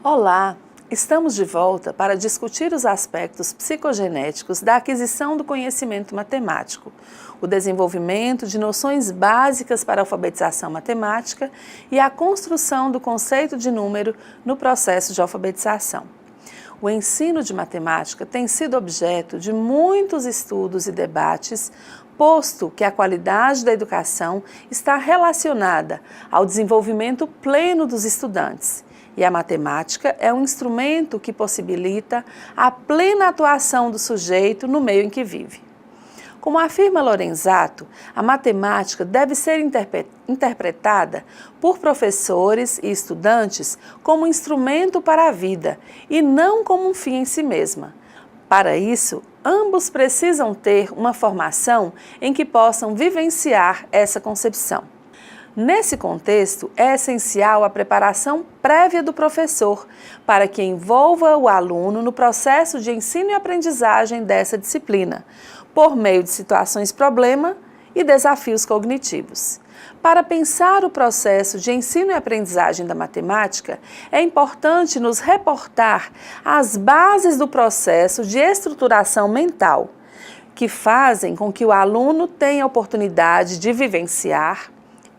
Olá! Estamos de volta para discutir os aspectos psicogenéticos da aquisição do conhecimento matemático, o desenvolvimento de noções básicas para a alfabetização matemática e a construção do conceito de número no processo de alfabetização. O ensino de matemática tem sido objeto de muitos estudos e debates, posto que a qualidade da educação está relacionada ao desenvolvimento pleno dos estudantes. E a matemática é um instrumento que possibilita a plena atuação do sujeito no meio em que vive. Como afirma Lorenzato, a matemática deve ser interpretada por professores e estudantes como um instrumento para a vida e não como um fim em si mesma. Para isso, ambos precisam ter uma formação em que possam vivenciar essa concepção. Nesse contexto, é essencial a preparação prévia do professor para que envolva o aluno no processo de ensino e aprendizagem dessa disciplina, por meio de situações-problema e desafios cognitivos. Para pensar o processo de ensino e aprendizagem da matemática, é importante nos reportar às bases do processo de estruturação mental, que fazem com que o aluno tenha a oportunidade de vivenciar,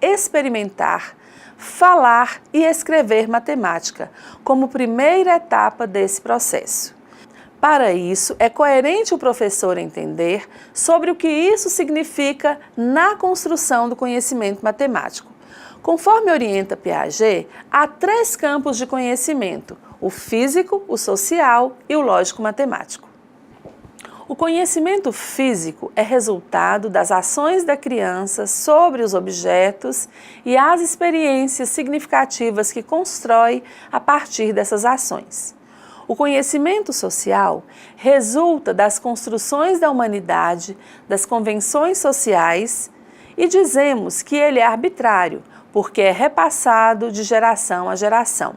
experimentar, falar e escrever matemática, como primeira etapa desse processo. Para isso, é coerente o professor entender sobre o que isso significa na construção do conhecimento matemático. Conforme orienta Piaget, há 3 campos de conhecimento: o físico, o social e o lógico-matemático. O conhecimento físico é resultado das ações da criança sobre os objetos e as experiências significativas que constrói a partir dessas ações. O conhecimento social resulta das construções da humanidade, das convenções sociais, e dizemos que ele é arbitrário, porque é repassado de geração a geração.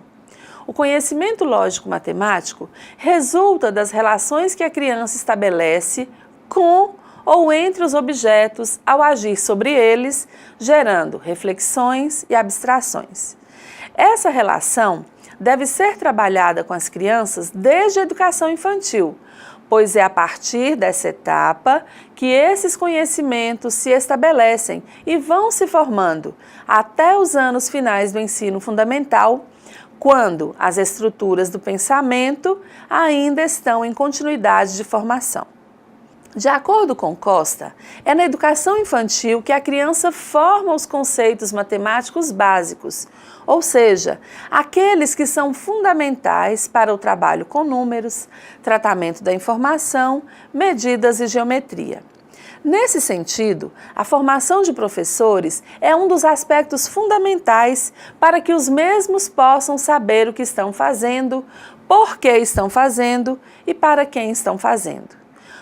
O conhecimento lógico-matemático resulta das relações que a criança estabelece com ou entre os objetos ao agir sobre eles, gerando reflexões e abstrações. Essa relação deve ser trabalhada com as crianças desde a educação infantil, pois é a partir dessa etapa que esses conhecimentos se estabelecem e vão se formando até os anos finais do ensino fundamental, quando as estruturas do pensamento ainda estão em continuidade de formação. De acordo com Costa, é na educação infantil que a criança forma os conceitos matemáticos básicos, ou seja, aqueles que são fundamentais para o trabalho com números, tratamento da informação, medidas e geometria. Nesse sentido, a formação de professores é um dos aspectos fundamentais para que os mesmos possam saber o que estão fazendo, por que estão fazendo e para quem estão fazendo.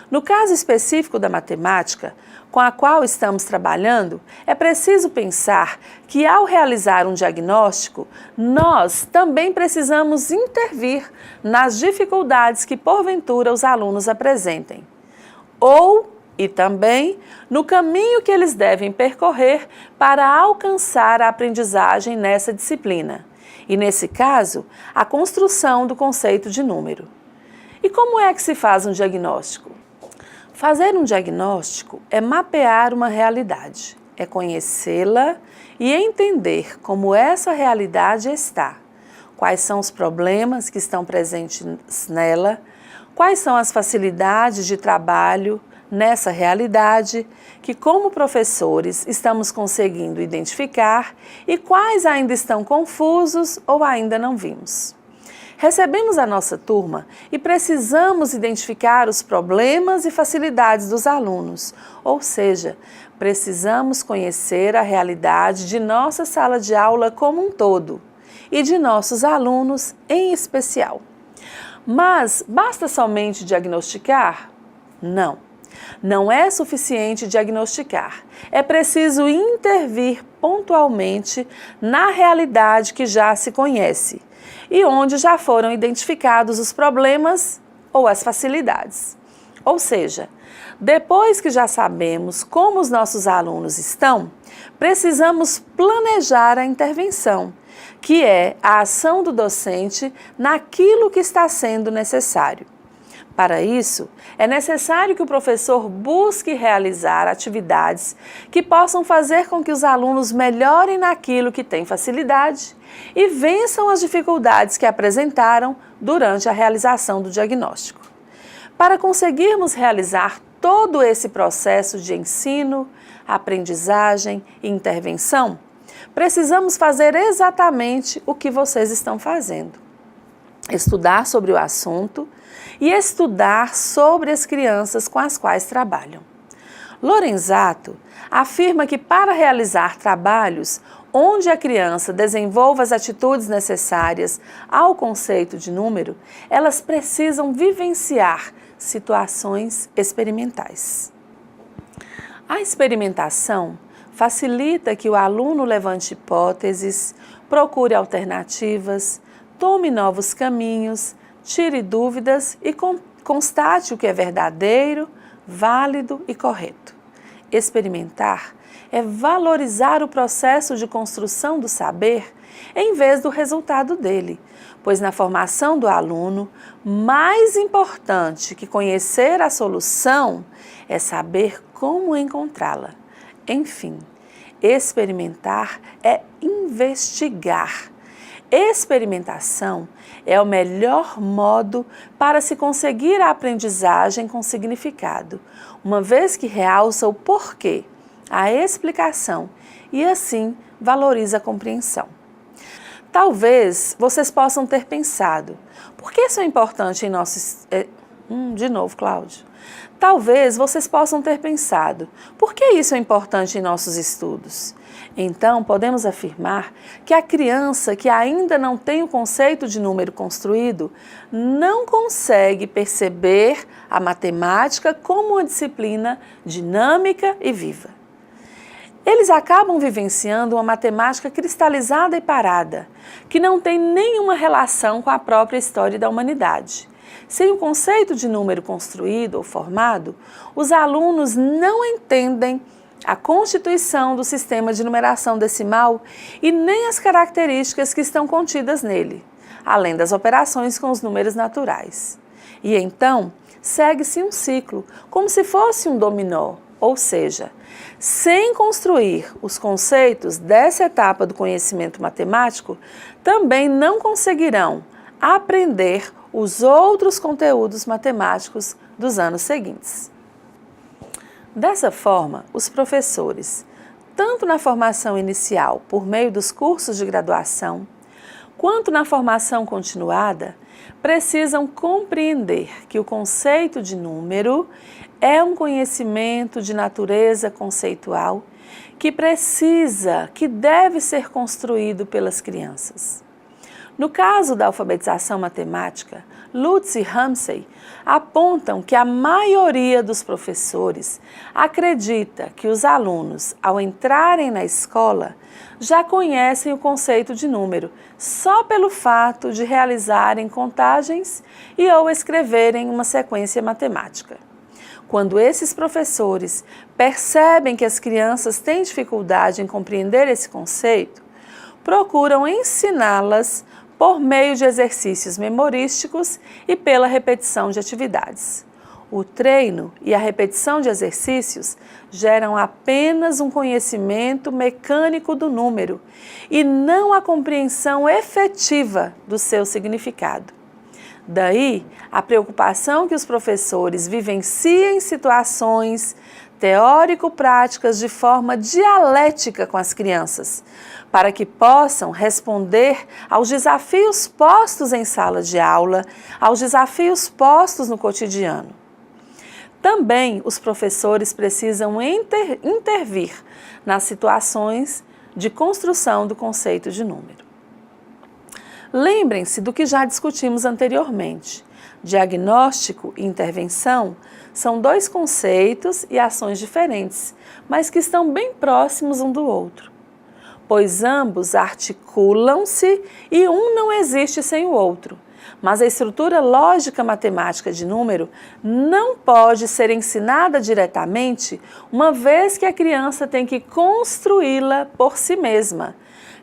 No caso específico da matemática, com a qual estamos trabalhando, é preciso pensar que, ao realizar um diagnóstico, nós também precisamos intervir nas dificuldades que, porventura, os alunos apresentem. E também no caminho que eles devem percorrer para alcançar a aprendizagem nessa disciplina. E, nesse caso, a construção do conceito de número. E como é que se faz um diagnóstico? Fazer um diagnóstico é mapear uma realidade, é conhecê-la e entender como essa realidade está, quais são os problemas que estão presentes nela, quais são as facilidades de trabalho nessa realidade que, como professores, estamos conseguindo identificar e quais ainda estão confusos ou ainda não vimos. Recebemos a nossa turma e precisamos identificar os problemas e facilidades dos alunos, ou seja, precisamos conhecer a realidade de nossa sala de aula como um todo e de nossos alunos em especial. Mas basta somente diagnosticar? Não. Não é suficiente diagnosticar. É preciso intervir pontualmente na realidade que já se conhece e onde já foram identificados os problemas ou as facilidades. Ou seja, Depois que já sabemos como os nossos alunos estão, precisamos planejar a intervenção, que é a ação do docente naquilo que está sendo necessário. Para isso, é necessário que o professor busque realizar atividades que possam fazer com que os alunos melhorem naquilo que têm facilidade e vençam as dificuldades que apresentaram durante a realização do diagnóstico. Para conseguirmos realizar todo esse processo de ensino, aprendizagem e intervenção, precisamos fazer exatamente o que vocês estão fazendo. Estudar sobre o assunto e estudar sobre as crianças com as quais trabalham. Lorenzato afirma que para realizar trabalhos onde a criança desenvolva as atitudes necessárias ao conceito de número, elas precisam vivenciar situações experimentais. A experimentação facilita que o aluno levante hipóteses, procure alternativas, tome novos caminhos, tire dúvidas e constate o que é verdadeiro, válido e correto. Experimentar é valorizar o processo de construção do saber em vez do resultado dele, pois na formação do aluno, mais importante que conhecer a solução é saber como encontrá-la. Enfim, experimentar é investigar. Experimentação é o melhor modo para se conseguir a aprendizagem com significado, uma vez que realça o porquê, a explicação e assim valoriza a compreensão. Talvez vocês possam ter pensado, por que isso é importante em nossos... De novo, Cláudio. Talvez vocês possam ter pensado, por que isso é importante em nossos estudos? Então, podemos afirmar que a criança que ainda não tem o conceito de número construído não consegue perceber a matemática como uma disciplina dinâmica e viva. Eles acabam vivenciando uma matemática cristalizada e parada, que não tem nenhuma relação com a própria história da humanidade. Sem o conceito de número construído ou formado, os alunos não entendem a constituição do sistema de numeração decimal e nem as características que estão contidas nele, além das operações com os números naturais. E então, segue-se um ciclo, como se fosse um dominó, ou seja, sem construir os conceitos dessa etapa do conhecimento matemático, também não conseguirão aprender os outros conteúdos matemáticos dos anos seguintes. Dessa forma, os professores, tanto na formação inicial por meio dos cursos de graduação, quanto na formação continuada, precisam compreender que o conceito de número é um conhecimento de natureza conceitual que deve ser construído pelas crianças. No caso da alfabetização matemática, Lutz e Ramsey apontam que a maioria dos professores acredita que os alunos, ao entrarem na escola, já conhecem o conceito de número, só pelo fato de realizarem contagens e ou escreverem uma sequência matemática. Quando esses professores percebem que as crianças têm dificuldade em compreender esse conceito, procuram ensiná-las por meio de exercícios memorísticos e pela repetição de atividades. O treino e a repetição de exercícios geram apenas um conhecimento mecânico do número e não a compreensão efetiva do seu significado. Daí, a preocupação que os professores vivenciem situações teórico-práticas de forma dialética com as crianças, para que possam responder aos desafios postos em sala de aula, aos desafios postos no cotidiano. Também os professores precisam intervir nas situações de construção do conceito de número. Lembrem-se do que já discutimos anteriormente. Diagnóstico e intervenção são dois conceitos e ações diferentes, mas que estão bem próximos um do outro, pois ambos articulam-se e um não existe sem o outro. mas a estrutura lógica matemática de número não pode ser ensinada diretamente, uma vez que a criança tem que construí-la por si mesma.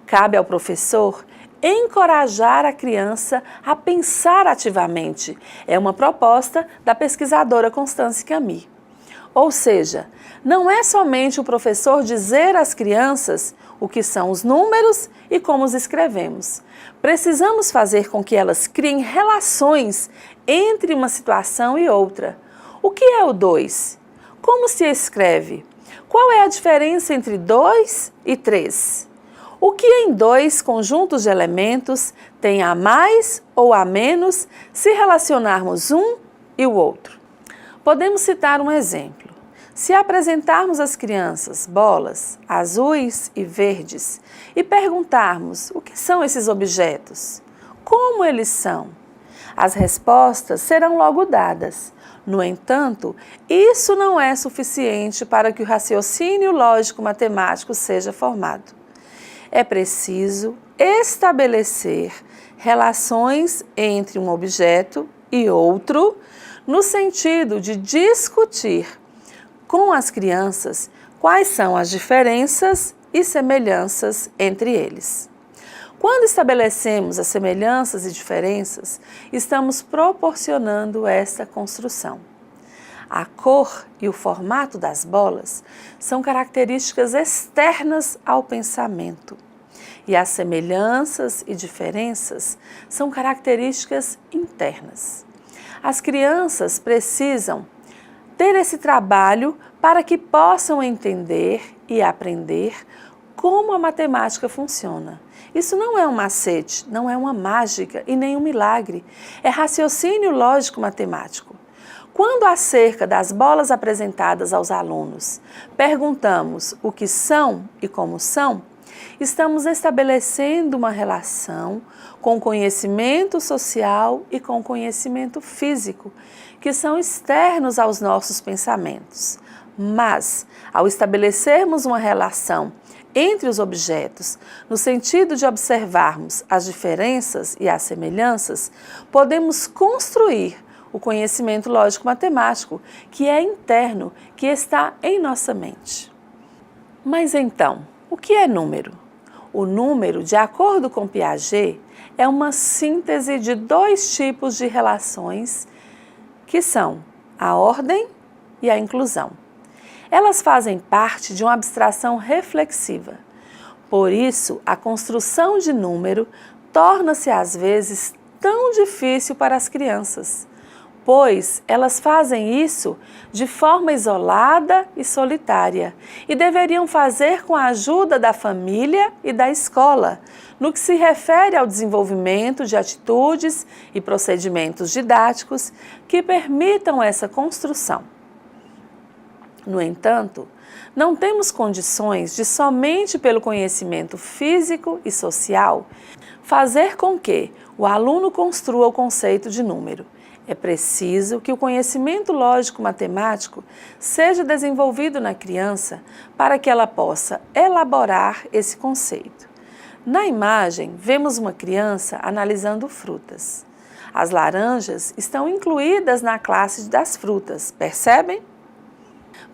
Cabe ao professor encorajar a criança a pensar ativamente. É uma proposta da pesquisadora Constance Camille. Ou seja, não é somente o professor dizer às crianças o que são os números e como os escrevemos. Precisamos fazer com que elas criem relações entre uma situação e outra. O que é o 2? Como se escreve? Qual é a diferença entre 2 e 3? O que em dois conjuntos de elementos tem a mais ou a menos se relacionarmos um e o outro? Podemos citar um exemplo. Se apresentarmos às crianças bolas azuis e verdes e perguntarmos o que são esses objetos, como eles são, as respostas serão logo dadas. No entanto, isso não é suficiente para que o raciocínio lógico-matemático seja formado. É preciso estabelecer relações entre um objeto e outro, no sentido de discutir com as crianças quais são as diferenças e semelhanças entre eles. Quando estabelecemos as semelhanças e diferenças, estamos proporcionando esta construção. A cor e o formato das bolas são características externas ao pensamento. E as semelhanças e diferenças são características internas. As crianças precisam ter esse trabalho para que possam entender e aprender como a matemática funciona. Isso não é um macete, não é uma mágica e nem um milagre. É raciocínio lógico-matemático. Quando, acerca das bolas apresentadas aos alunos, perguntamos o que são e como são, estamos estabelecendo uma relação com o conhecimento social e com o conhecimento físico, que são externos aos nossos pensamentos. Mas, ao estabelecermos uma relação entre os objetos, no sentido de observarmos as diferenças e as semelhanças, podemos construir o conhecimento lógico-matemático, que é interno, que está em nossa mente. Mas então, o que é número? O número, de acordo com Piaget, é uma síntese de dois tipos de relações, que são a ordem e a inclusão. Elas fazem parte de uma abstração reflexiva. Por isso, a construção de número torna-se às vezes tão difícil para as crianças, pois elas fazem isso de forma isolada e solitária e deveriam fazer com a ajuda da família e da escola, no que se refere ao desenvolvimento de atitudes e procedimentos didáticos que permitam essa construção. No entanto, não temos condições de, somente pelo conhecimento físico e social, fazer com que o aluno construa o conceito de número. É preciso que o conhecimento lógico-matemático seja desenvolvido na criança para que ela possa elaborar esse conceito. Na imagem, vemos uma criança analisando frutas. As laranjas estão incluídas na classe das frutas, percebem?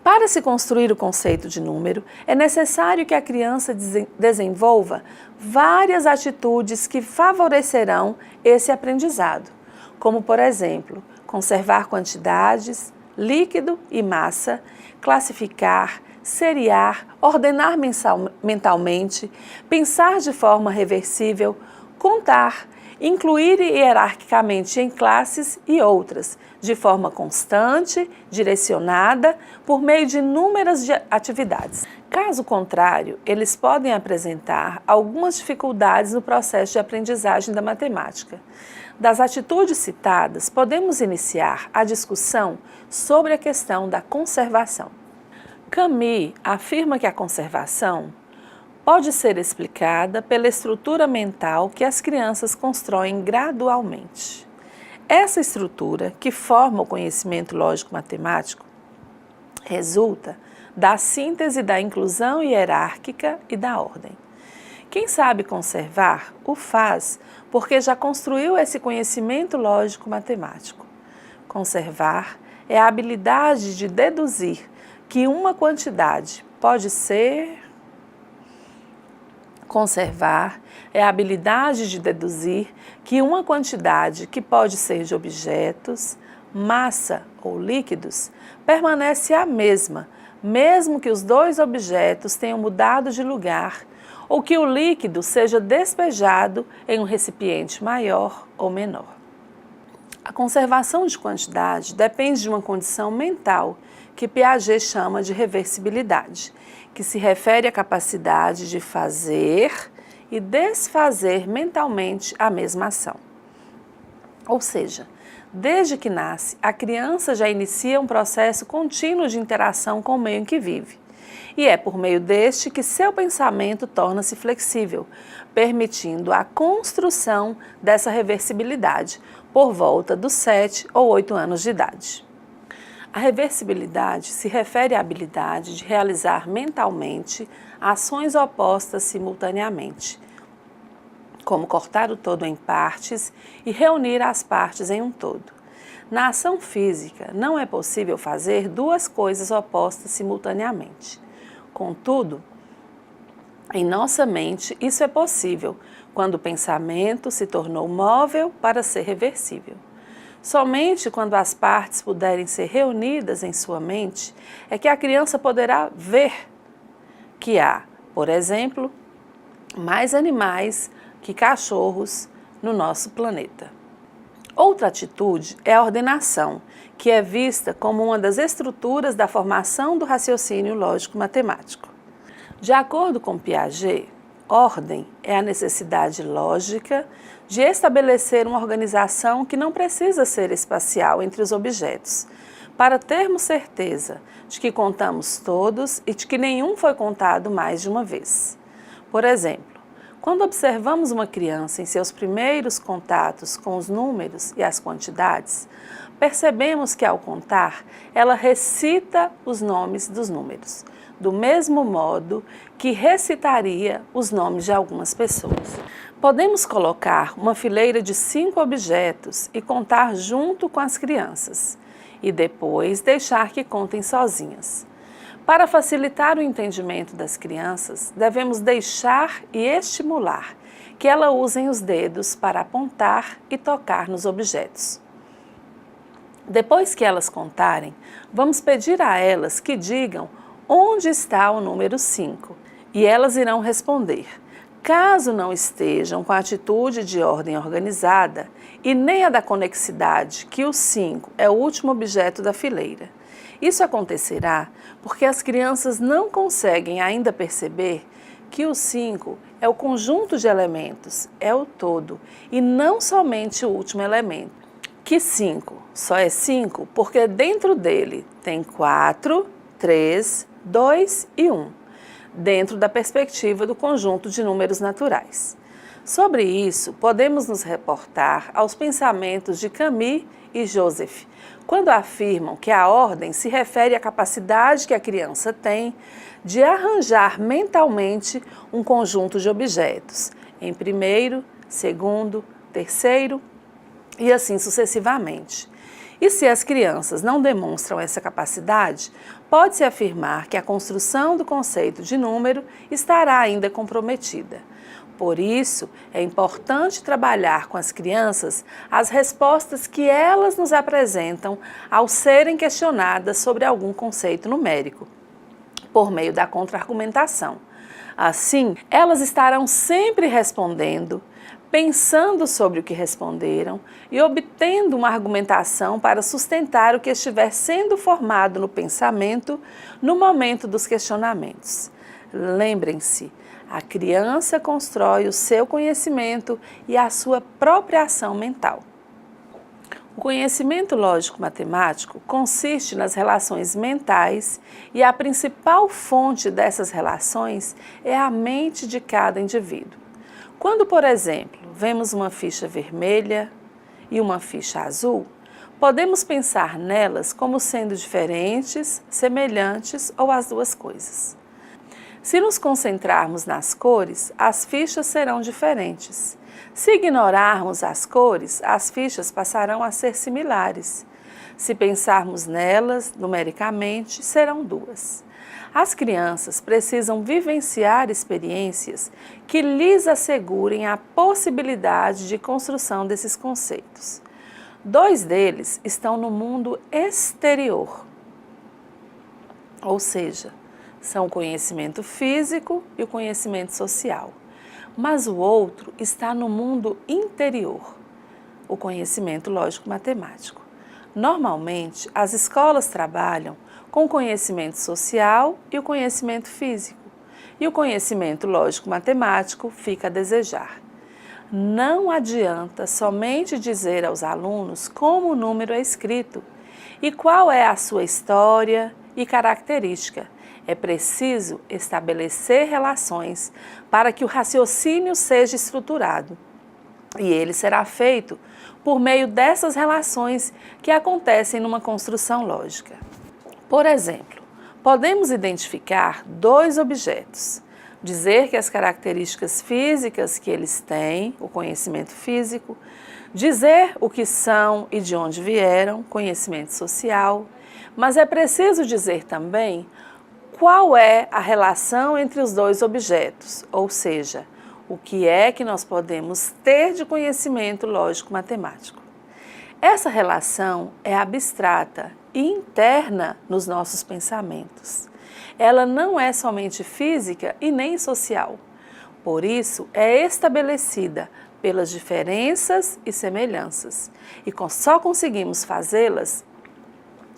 Para se construir o conceito de número, é necessário que a criança desenvolva várias atitudes que favorecerão esse aprendizado, como, por exemplo, conservar quantidades, líquido e massa, classificar, seriar, ordenar mentalmente, pensar de forma reversível, contar, incluir hierarquicamente em classes e outras, de forma constante, direcionada, por meio de inúmeras atividades. Caso contrário, eles podem apresentar algumas dificuldades no processo de aprendizagem da matemática. Das atitudes citadas, podemos iniciar a discussão sobre a questão da conservação. Camille afirma que a conservação pode ser explicada pela estrutura mental que as crianças constroem gradualmente. Essa estrutura, que forma o conhecimento lógico-matemático, resulta da síntese da inclusão hierárquica e da ordem, Quem sabe conservar, o faz, porque já construiu esse conhecimento lógico-matemático. Conservar é a habilidade de deduzir que uma quantidade pode ser... Conservar é a habilidade de deduzir que uma quantidade que pode ser de objetos, massa ou líquidos, permanece a mesma, mesmo que os dois objetos tenham mudado de lugar ou que o líquido seja despejado em um recipiente maior ou menor. A conservação de quantidade depende de uma condição mental que Piaget chama de reversibilidade, que se refere à capacidade de fazer e desfazer mentalmente a mesma ação. Ou seja, desde que nasce, a criança já inicia um processo contínuo de interação com o meio em que vive. E é por meio deste que seu pensamento torna-se flexível, permitindo a construção dessa reversibilidade por volta dos 7 ou 8 anos de idade. A reversibilidade se refere à habilidade de realizar mentalmente ações opostas simultaneamente, como cortar o todo em partes e reunir as partes em um todo. Na ação física, não é possível fazer duas coisas opostas simultaneamente. Contudo, em nossa mente, isso é possível, quando o pensamento se tornou móvel para ser reversível. Somente quando as partes puderem ser reunidas em sua mente é que a criança poderá ver que há, por exemplo, mais animais que cachorros no nosso planeta. Outra atitude é a ordenação, que é vista como uma das estruturas da formação do raciocínio lógico-matemático. De acordo com Piaget, ordem é a necessidade lógica de estabelecer uma organização que não precisa ser espacial entre os objetos, para termos certeza de que contamos todos e de que nenhum foi contado mais de uma vez. Por exemplo, quando observamos uma criança em seus primeiros contatos com os números e as quantidades, percebemos que, ao contar, ela recita os nomes dos números, do mesmo modo que recitaria os nomes de algumas pessoas. Podemos colocar uma fileira de 5 objetos e contar junto com as crianças, e depois deixar que contem sozinhas. Para facilitar o entendimento das crianças, devemos deixar e estimular que elas usem os dedos para apontar e tocar nos objetos. Depois que elas contarem, vamos pedir a elas que digam onde está o número 5 e elas irão responder. Caso não estejam com a atitude de ordem organizada e nem a da conexidade, que o 5 é o último objeto da fileira. Isso acontecerá porque as crianças não conseguem ainda perceber que o 5 é o conjunto de elementos, é o todo, e não somente o último elemento. Que 5 só é 5 porque dentro dele tem 4, 3, 2 e 1, dentro da perspectiva do conjunto de números naturais. Sobre isso, podemos nos reportar aos pensamentos de Camus e Joseph, quando afirmam que a ordem se refere à capacidade que a criança tem de arranjar mentalmente um conjunto de objetos, em primeiro, segundo, terceiro e assim sucessivamente. E se as crianças não demonstram essa capacidade, pode-se afirmar que a construção do conceito de número estará ainda comprometida. Por isso, é importante trabalhar com as crianças as respostas que elas nos apresentam ao serem questionadas sobre algum conceito numérico, por meio da contra-argumentação. Assim, elas estarão sempre respondendo, pensando sobre o que responderam e obtendo uma argumentação para sustentar o que estiver sendo formado no pensamento no momento dos questionamentos. Lembrem-se, a criança constrói o seu conhecimento e a sua própria ação mental. O conhecimento lógico-matemático consiste nas relações mentais e a principal fonte dessas relações é a mente de cada indivíduo. Quando, por exemplo, vemos uma ficha vermelha e uma ficha azul, podemos pensar nelas como sendo diferentes, semelhantes ou as duas coisas. Se nos concentrarmos nas cores, as fichas serão diferentes. Se ignorarmos as cores, as fichas passarão a ser similares. Se pensarmos nelas numericamente, serão duas. As crianças precisam vivenciar experiências que lhes assegurem a possibilidade de construção desses conceitos. Dois deles estão no mundo exterior, ou seja, são o conhecimento físico e o conhecimento social. Mas o outro está no mundo interior, o conhecimento lógico-matemático. Normalmente, as escolas trabalham com o conhecimento social e o conhecimento físico, e o conhecimento lógico-matemático fica a desejar. Não adianta somente dizer aos alunos como o número é escrito e qual é a sua história e característica. É preciso estabelecer relações para que o raciocínio seja estruturado. E ele será feito por meio dessas relações que acontecem numa construção lógica. Por exemplo, podemos identificar dois objetos, dizer que as características físicas que eles têm, o conhecimento físico, dizer o que são e de onde vieram, conhecimento social, mas é preciso dizer também qual é a relação entre os dois objetos, ou seja, o que é que nós podemos ter de conhecimento lógico-matemático. Essa relação é abstrata e interna nos nossos pensamentos. Ela não é somente física e nem social. Por isso, é estabelecida pelas diferenças e semelhanças. E só conseguimos fazê-las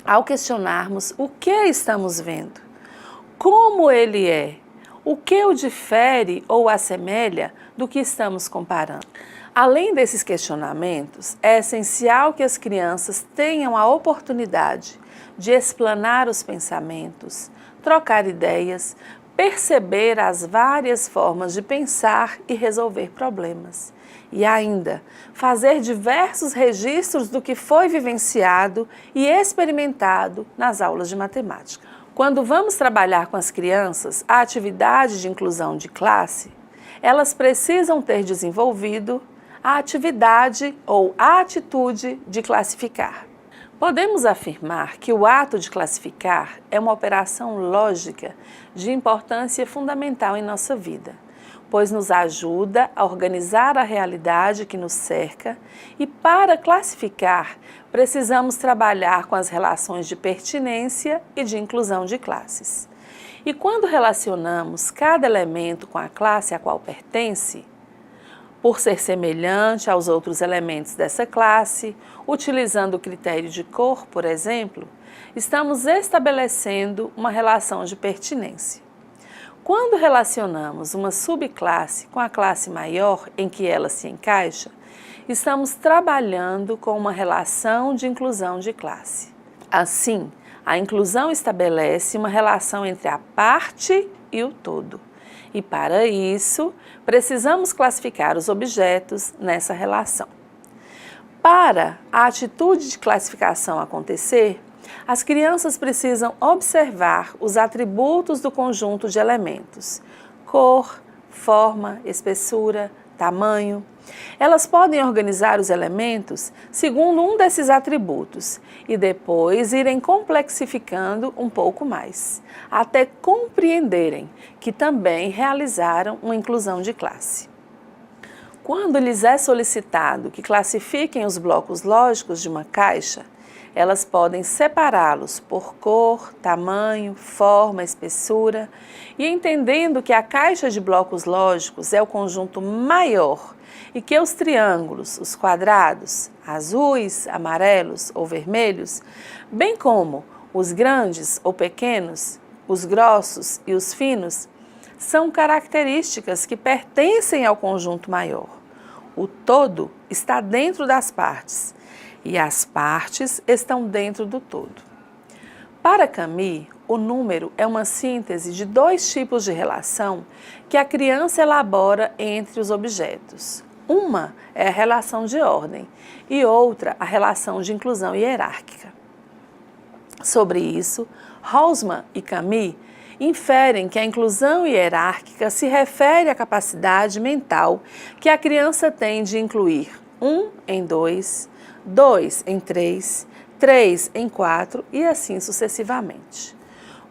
ao questionarmos o que estamos vendo. Como ele é? O que o difere ou assemelha do que estamos comparando? Além desses questionamentos, é essencial que as crianças tenham a oportunidade de explanar os pensamentos, trocar ideias, perceber as várias formas de pensar e resolver problemas. E ainda, fazer diversos registros do que foi vivenciado e experimentado nas aulas de matemática. Quando vamos trabalhar com as crianças a atividade de inclusão de classe, elas precisam ter desenvolvido a atividade ou a atitude de classificar. Podemos afirmar que o ato de classificar é uma operação lógica de importância fundamental em nossa vida, pois nos ajuda a organizar a realidade que nos cerca e, para classificar, precisamos trabalhar com as relações de pertinência e de inclusão de classes. E quando relacionamos cada elemento com a classe a qual pertence, por ser semelhante aos outros elementos dessa classe, utilizando o critério de cor, por exemplo, estamos estabelecendo uma relação de pertinência. Quando relacionamos uma subclasse com a classe maior em que ela se encaixa, estamos trabalhando com uma relação de inclusão de classe. Assim, a inclusão estabelece uma relação entre a parte e o todo. E para isso, precisamos classificar os objetos nessa relação. Para a atitude de classificação acontecer, as crianças precisam observar os atributos do conjunto de elementos: cor, forma, espessura, tamanho. Elas podem organizar os elementos segundo um desses atributos e depois irem complexificando um pouco mais, até compreenderem que também realizaram uma inclusão de classe. Quando lhes é solicitado que classifiquem os blocos lógicos de uma caixa, elas podem separá-los por cor, tamanho, forma, espessura e, entendendo que a caixa de blocos lógicos é o conjunto maior e que os triângulos, os quadrados, azuis, amarelos ou vermelhos, bem como os grandes ou pequenos, os grossos e os finos, são características que pertencem ao conjunto maior. O todo está dentro das partes e as partes estão dentro do todo. Para Camus, o número é uma síntese de dois tipos de relação que a criança elabora entre os objetos. Uma é a relação de ordem e outra a relação de inclusão hierárquica. Sobre isso, Hausmann e Camus inferem que a inclusão hierárquica se refere à capacidade mental que a criança tem de incluir 1 em 2, 2 em 3, 3 em 4 e assim sucessivamente.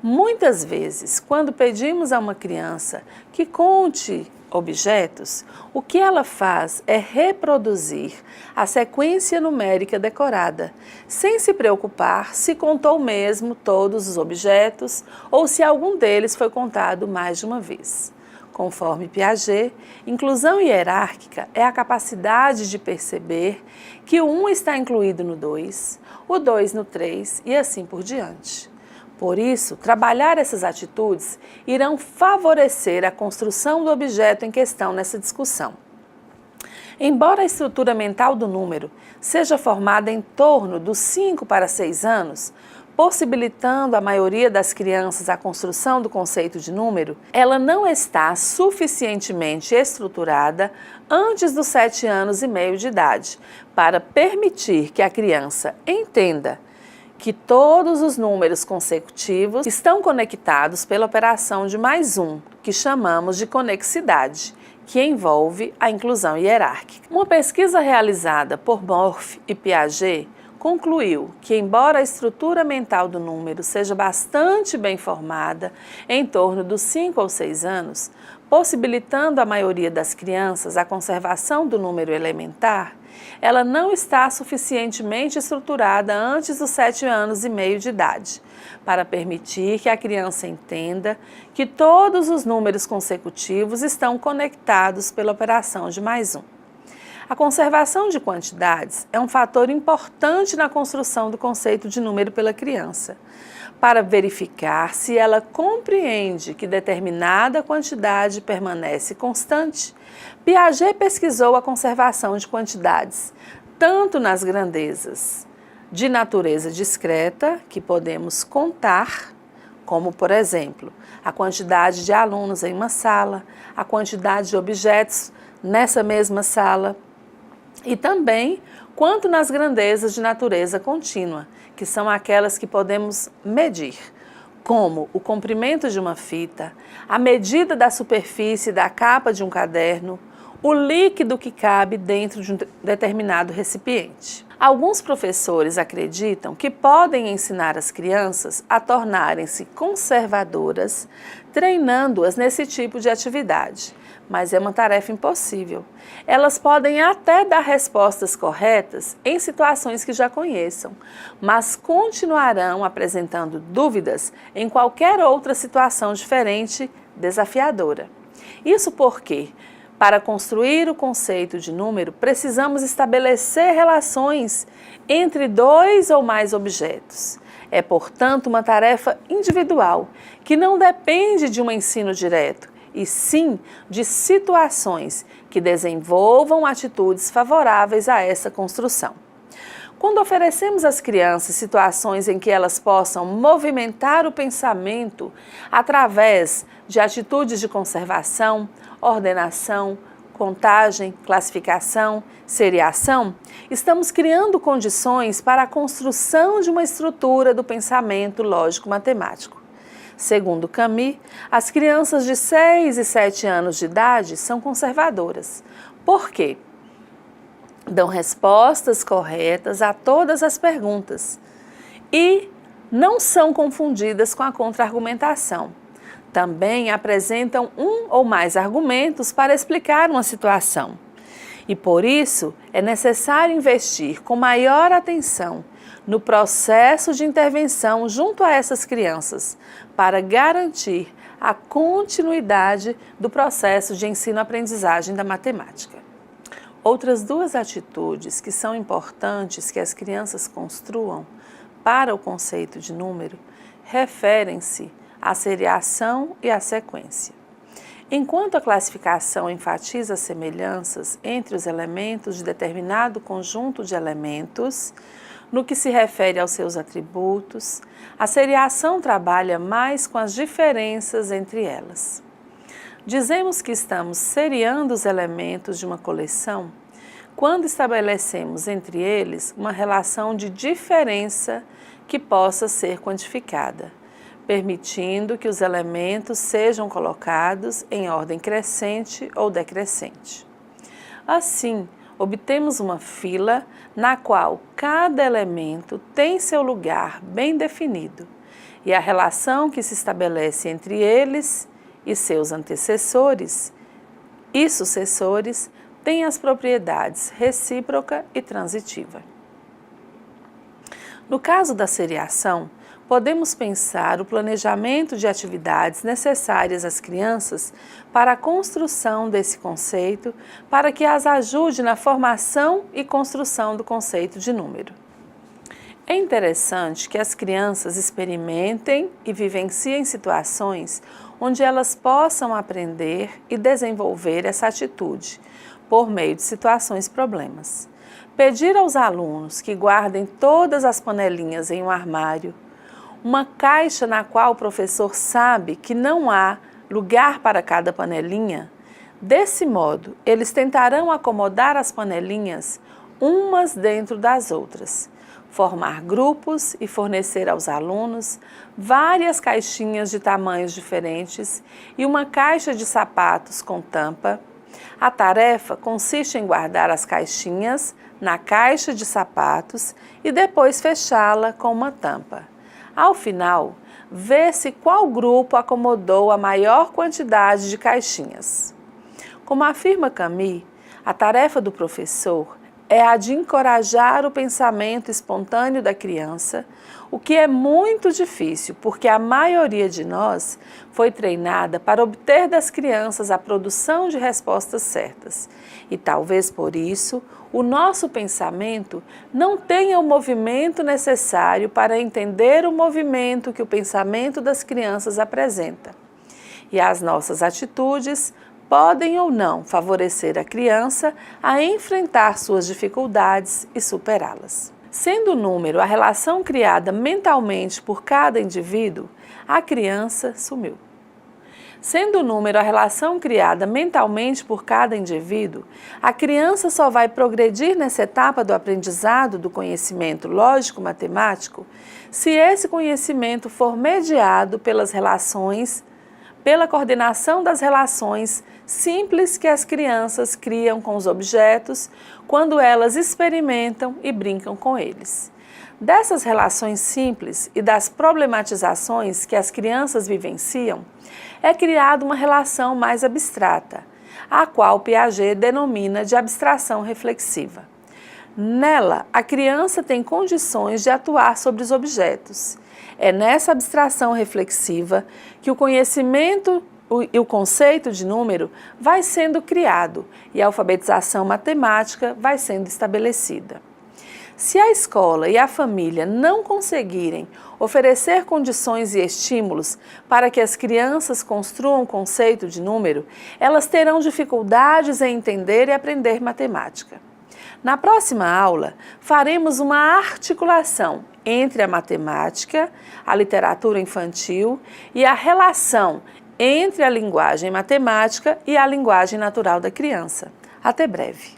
Muitas vezes, quando pedimos a uma criança que conte objetos, o que ela faz é reproduzir a sequência numérica decorada, sem se preocupar se contou mesmo todos os objetos ou se algum deles foi contado mais de uma vez. Conforme Piaget, inclusão hierárquica é a capacidade de perceber que o 1 está incluído no 2, o 2 no 3 e assim por diante. Por isso, trabalhar essas atitudes irão favorecer a construção do objeto em questão nessa discussão. Embora a estrutura mental do número seja formada em torno dos 5 para 6 anos, possibilitando à maioria das crianças a construção do conceito de número, ela não está suficientemente estruturada antes dos 7 anos e meio de idade, para permitir que a criança entenda que todos os números consecutivos estão conectados pela operação de mais um, que chamamos de conexidade, que envolve a inclusão hierárquica. Uma pesquisa realizada por Morphy e Piaget concluiu que, embora a estrutura mental do número seja bastante bem formada em torno dos 5 ou 6 anos, possibilitando à maioria das crianças a conservação do número elementar, ela não está suficientemente estruturada antes dos 7 anos e meio de idade, para permitir que a criança entenda que todos os números consecutivos estão conectados pela operação de mais um. A conservação de quantidades é um fator importante na construção do conceito de número pela criança, para verificar se ela compreende que determinada quantidade permanece constante. Piaget pesquisou a conservação de quantidades, tanto nas grandezas de natureza discreta, que podemos contar, como, por exemplo, a quantidade de alunos em uma sala, a quantidade de objetos nessa mesma sala, e também quanto nas grandezas de natureza contínua, que são aquelas que podemos medir, como o comprimento de uma fita, a medida da superfície da capa de um caderno, o líquido que cabe dentro de um determinado recipiente. Alguns professores acreditam que podem ensinar as crianças a tornarem-se conservadoras, treinando-as nesse tipo de atividade, mas é uma tarefa impossível. Elas podem até dar respostas corretas em situações que já conheçam, mas continuarão apresentando dúvidas em qualquer outra situação diferente, desafiadora. Isso porque, para construir o conceito de número, precisamos estabelecer relações entre 2 ou mais objetos. É, portanto, uma tarefa individual, que não depende de um ensino direto, e sim de situações que desenvolvam atitudes favoráveis a essa construção. Quando oferecemos às crianças situações em que elas possam movimentar o pensamento através de atitudes de conservação, ordenação, contagem, classificação, seriação, estamos criando condições para a construção de uma estrutura do pensamento lógico-matemático. Segundo Camus, as crianças de 6 e 7 anos de idade são conservadoras. Por quê? Dão respostas corretas a todas as perguntas e não são confundidas com a contra-argumentação. Também apresentam um ou mais argumentos para explicar uma situação. E por isso é necessário investir com maior atenção no processo de intervenção junto a essas crianças, para garantir a continuidade do processo de ensino-aprendizagem da matemática. Outras 2 atitudes que são importantes que as crianças construam para o conceito de número referem-se à seriação e à sequência. Enquanto a classificação enfatiza as semelhanças entre os elementos de determinado conjunto de elementos, no que se refere aos seus atributos, a seriação trabalha mais com as diferenças entre elas. Dizemos que estamos seriando os elementos de uma coleção quando estabelecemos entre eles uma relação de diferença que possa ser quantificada. permitindo que os elementos sejam colocados em ordem crescente ou decrescente. Assim, obtemos uma fila na qual cada elemento tem seu lugar bem definido e a relação que se estabelece entre eles e seus antecessores e sucessores tem as propriedades recíproca e transitiva. No caso da seriação, podemos pensar o planejamento de atividades necessárias às crianças para a construção desse conceito, para que as ajude na formação e construção do conceito de número. É interessante que as crianças experimentem e vivenciem situações onde elas possam aprender e desenvolver essa atitude, por meio de situações-problemas. Pedir aos alunos que guardem todas as panelinhas em um armário, uma caixa na qual o professor sabe que não há lugar para cada panelinha. Desse modo, eles tentarão acomodar as panelinhas umas dentro das outras, formar grupos e fornecer aos alunos várias caixinhas de tamanhos diferentes e uma caixa de sapatos com tampa. A tarefa consiste em guardar as caixinhas na caixa de sapatos e depois fechá-la com uma tampa. Ao final, vê-se qual grupo acomodou a maior quantidade de caixinhas. Como afirma Camus, a tarefa do professor é a de encorajar o pensamento espontâneo da criança, o que é muito difícil, porque a maioria de nós foi treinada para obter das crianças a produção de respostas certas. E talvez por isso, o nosso pensamento não tenha o movimento necessário para entender o movimento que o pensamento das crianças apresenta. E as nossas atitudes podem ou não favorecer a criança a enfrentar suas dificuldades e superá-las. Sendo o número a relação criada mentalmente por cada indivíduo, a criança sumiu. Sendo o número a relação criada mentalmente por cada indivíduo, a criança só vai progredir nessa etapa do aprendizado do conhecimento lógico-matemático se esse conhecimento for mediado pelas relações, pela coordenação das relações simples que as crianças criam com os objetos quando elas experimentam e brincam com eles. Dessas relações simples e das problematizações que as crianças vivenciam, é criada uma relação mais abstrata, a qual Piaget denomina de abstração reflexiva. Nela, a criança tem condições de atuar sobre os objetos. É nessa abstração reflexiva que o conhecimento e o conceito de número vai sendo criado e a alfabetização matemática vai sendo estabelecida. Se a escola e a família não conseguirem oferecer condições e estímulos para que as crianças construam o conceito de número, elas terão dificuldades em entender e aprender matemática. Na próxima aula, faremos uma articulação entre a matemática, a literatura infantil e a relação entre a linguagem matemática e a linguagem natural da criança. Até breve!